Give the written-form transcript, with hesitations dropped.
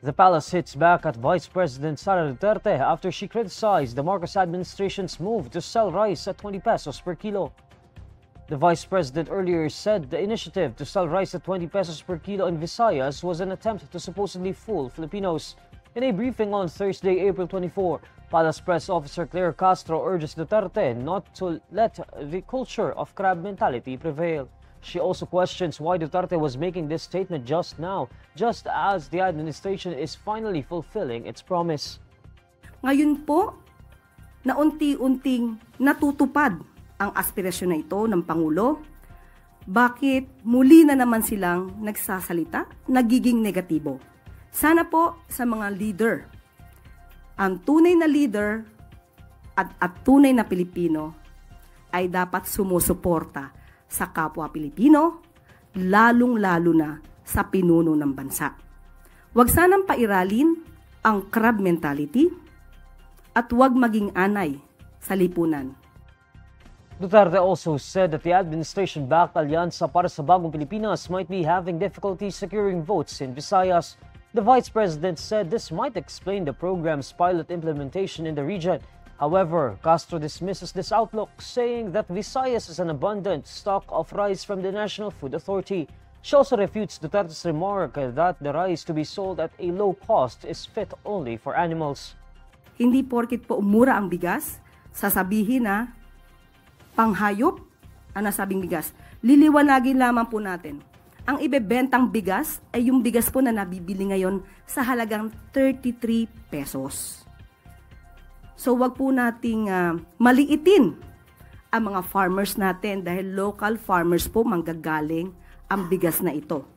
The palace hits back at Vice President Sara Duterte after she criticized the Marcos administration's move to sell rice at 20 pesos per kilo. The Vice President earlier said the initiative to sell rice at 20 pesos per kilo in Visayas was an attempt to supposedly fool Filipinos. In a briefing on Thursday, April 24, Palace Press Officer Claire Castro urges Duterte not to let the culture of crab mentality prevail. She also questions why Duterte was making this statement just now, just as the administration is finally fulfilling its promise. Ngayon po, na unti-unting natutupad ang aspirasyon na ito ng Pangulo, bakit muli na naman silang nagsasalita, nagiging negatibo? Sana po sa mga leader, ang tunay na leader at tunay na Pilipino ay dapat sumusuporta sa kapwa Pilipino, lalong-lalo na sa pinuno ng bansa. Huwag sanang pairalin ang crab mentality at huwag maging anay sa lipunan. Duterte also said that the administration-backed Alyansa para sa Bagong Pilipinas might be having difficulty securing votes in Visayas. The Vice President said this might explain the program's pilot implementation in the region. However, Castro dismisses this outlook, saying that Visayas has an abundant stock of rice from the National Food Authority. She also refutes Duterte's remark that the rice to be sold at a low cost is fit only for animals. Hindi porkit po umura ang bigas, sasabihin na panghayop ang nasabing bigas. Liliwanagin lamang po natin. Ang ibebentang bigas ay yung bigas po na nabibili ngayon sa halagang 33 pesos. So wag po nating maliitin ang mga farmers natin dahil local farmers po manggagaling ang bigas na ito.